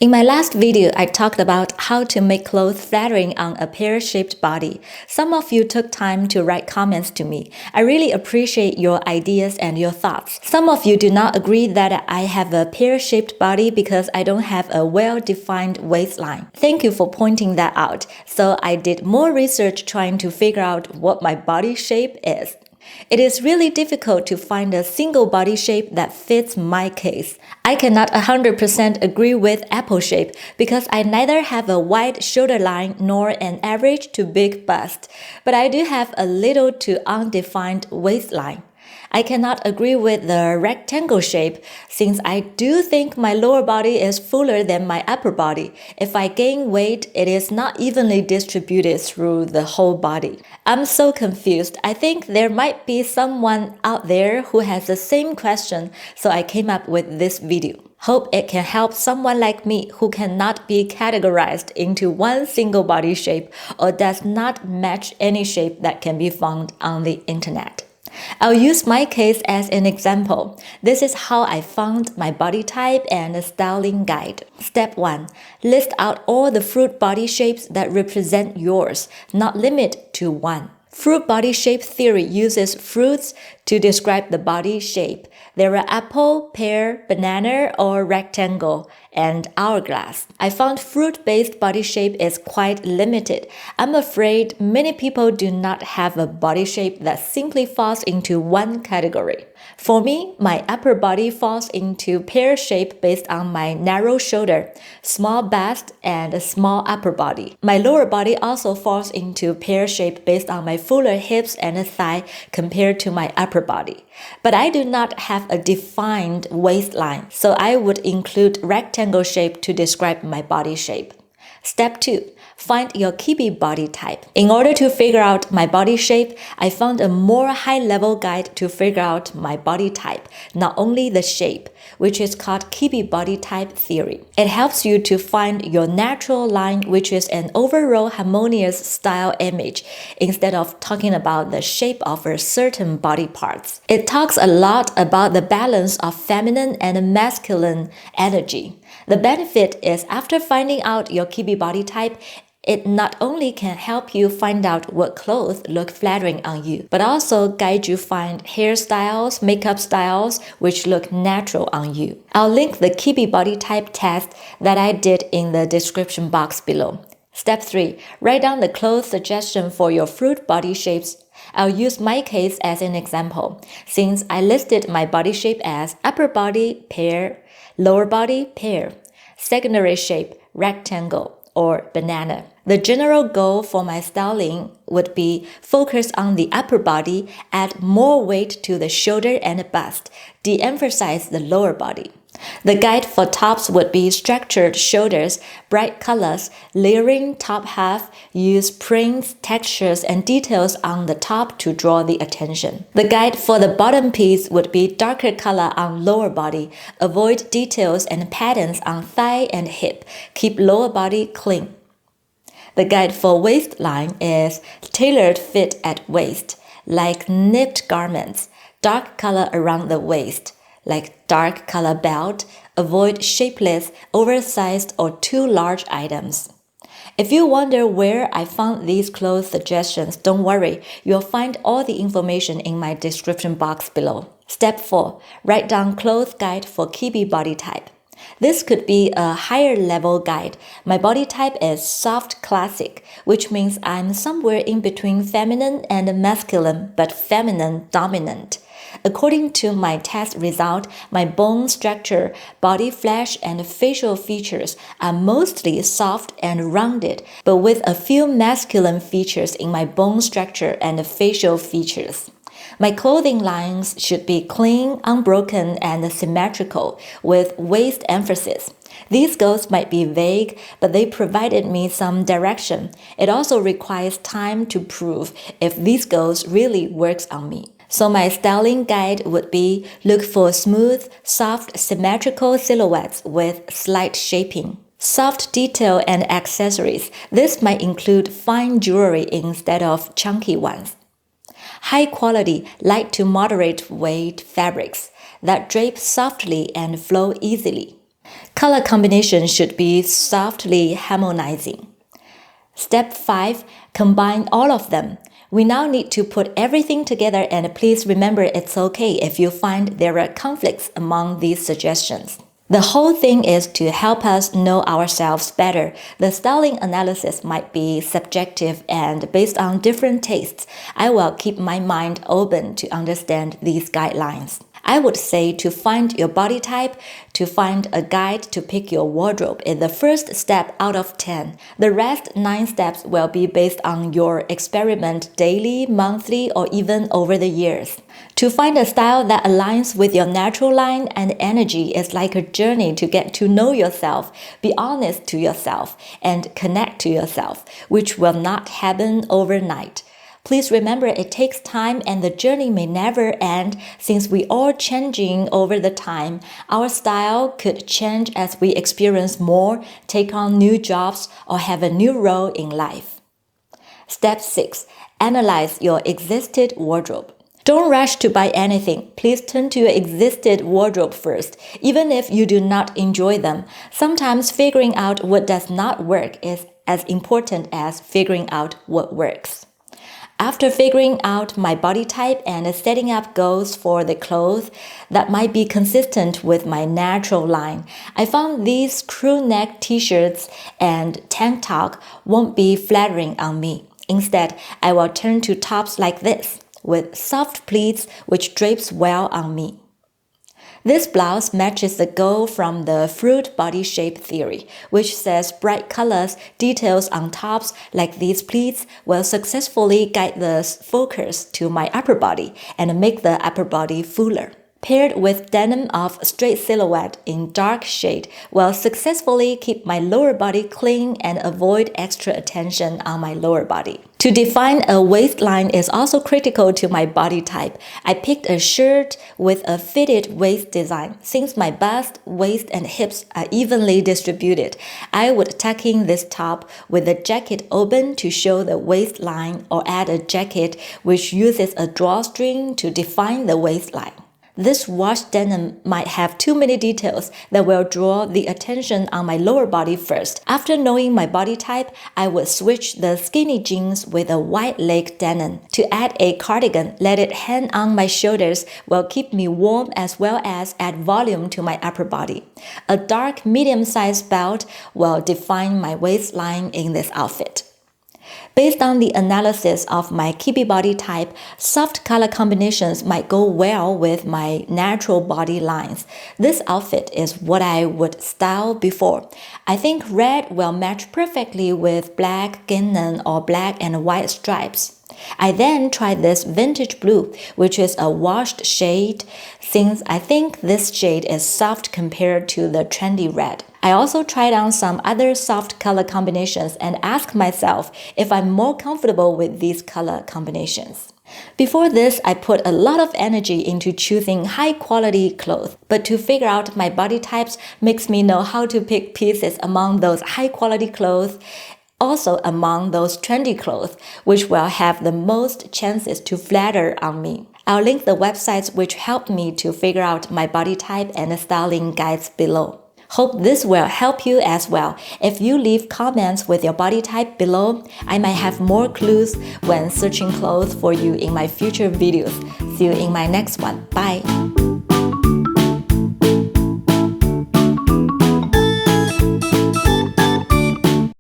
In my last video, I talked about how to make clothes flattering on a pear-shaped body. Some of you took time to write comments to me. I really appreciate your ideas and your thoughts. Some of you do not agree that I have a pear-shaped body because I don't have a well-defined waistline. Thank you for pointing that out. So I did more research trying to figure out what my body shape is. It is really difficult to find a single body shape that fits my case. I cannot 100% agree with apple shape because I neither have a wide shoulder line nor an average to big bust, but I do have a little to undefined waistline. I cannot agree with the rectangle shape since I do think my lower body is fuller than my upper body. If I gain weight, it is not evenly distributed through the whole body. I'm so confused. I think there might be someone out there who has the same question, so I came up with this video. Hope it can help someone like me who cannot be categorized into one single body shape or does not match any shape that can be found on the internet. I'll use my case as an example. This is how I found my body type and a styling guide. Step 1. List out all the fruit body shapes that represent yours, not limit to one. Fruit body shape theory uses fruits to describe the body shape. There are apple, pear, banana, or rectangle, and hourglass. I found fruit-based body shape is quite limited. I'm afraid many people do not have a body shape that simply falls into one category. For me, my upper body falls into pear shape based on my narrow shoulder, small bust, and a small upper body. My lower body also falls into pear shape based on my fuller hips and thigh compared to my upper body. But I do not have a defined waistline, so I would include rectangle shape to describe my body shape. Step 2. Find your Kibbe body type. In order to figure out my body shape, I found a more high-level guide to figure out my body type, not only the shape, which is called Kibbe body type theory. It helps you to find your natural line, which is an overall harmonious style image, instead of talking about the shape of a certain body parts. It talks a lot about the balance of feminine and masculine energy. The benefit is after finding out your Kibbe body type, it not only can help you find out what clothes look flattering on you, but also guide you find hairstyles, makeup styles which look natural on you. I'll link the Kibbe body type test that I did in the description box below. Step 3. Write down the clothes suggestion for your fruit body shapes. I'll use my case as an example, since I listed my body shape as upper body, pear, lower body, pear, secondary shape, rectangle, or banana. The general goal for my styling would be focus on the upper body, add more weight to the shoulder and bust, de-emphasize the lower body. The guide for tops would be structured shoulders, bright colors, layering top half, use prints, textures, and details on the top to draw the attention. The guide for the bottom piece would be darker color on lower body, avoid details and patterns on thigh and hip, keep lower body clean. The guide for waistline is tailored fit at waist, like knit garments, dark color around the waist, like dark color belt, avoid shapeless, oversized, or too large items. If you wonder where I found these clothes suggestions, don't worry, you'll find all the information in my description box below. Step 4. Write down clothes guide for Kibbe body type. This could be a higher level guide. My body type is soft classic, which means I'm somewhere in between feminine and masculine, but feminine dominant. According to my test result, my bone structure, body flesh, and facial features are mostly soft and rounded, but with a few masculine features in my bone structure and facial features. My clothing lines should be clean, unbroken, and symmetrical, with waist emphasis. These goals might be vague, but they provided me some direction. It also requires time to prove if these goals really works on me. So my styling guide would be look for smooth, soft, symmetrical silhouettes with slight shaping. Soft detail and accessories. This might include fine jewelry instead of chunky ones. High quality, light to moderate weight fabrics that drape softly and flow easily. Color combination should be softly harmonizing. Step 5. Combine all of them. We now need to put everything together, and please remember it's okay if you find there are conflicts among these suggestions. The whole thing is to help us know ourselves better. The styling analysis might be subjective and based on different tastes. I will keep my mind open to understand these guidelines. I would say to find your body type, to find a guide to pick your wardrobe is the first step out of 10. The rest 9 steps will be based on your experiment daily, monthly, or even over the years. To find a style that aligns with your natural line and energy is like a journey to get to know yourself, be honest to yourself, and connect to yourself, which will not happen overnight. Please remember it takes time and the journey may never end since we are changing over the time. Our style could change as we experience more, take on new jobs, or have a new role in life. Step 6. Analyze your existed wardrobe. Don't rush to buy anything. Please turn to your existed wardrobe first, even if you do not enjoy them. Sometimes figuring out what does not work is as important as figuring out what works. After figuring out my body type and setting up goals for the clothes that might be consistent with my natural line, I found these crew neck t-shirts and tank top won't be flattering on me. Instead, I will turn to tops like this, with soft pleats which drapes well on me. This blouse matches the goal from the fruit body shape theory, which says bright colors, details on tops like these pleats will successfully guide the focus to my upper body and make the upper body fuller. Paired with denim of straight silhouette in dark shade will successfully keep my lower body clean and avoid extra attention on my lower body. To define a waistline is also critical to my body type. I picked a shirt with a fitted waist design. Since my bust, waist, and hips are evenly distributed, I would tuck in this top with the jacket open to show the waistline or add a jacket which uses a drawstring to define the waistline. This washed denim might have too many details that will draw the attention on my lower body first. After knowing my body type, I would switch the skinny jeans with a wide leg denim. To add a cardigan, let it hang on my shoulders will keep me warm as well as add volume to my upper body. A dark medium-sized belt will define my waistline in this outfit. Based on the analysis of my Kibbe body type, soft color combinations might go well with my natural body lines. This outfit is what I would style before. I think red will match perfectly with black gingham or black and white stripes. I then tried this vintage blue, which is a washed shade, since I think this shade is soft compared to the trendy red. I also tried on some other soft color combinations and asked myself if I'm more comfortable with these color combinations. Before this, I put a lot of energy into choosing high-quality clothes, but to figure out my body types makes me know how to pick pieces among those high-quality clothes, also among those trendy clothes, which will have the most chances to flatter on me. I'll link the websites which helped me to figure out my body type and the styling guides below. Hope this will help you as well. If you leave comments with your body type below, I might have more clues when searching clothes for you in my future videos. See you in my next one. Bye!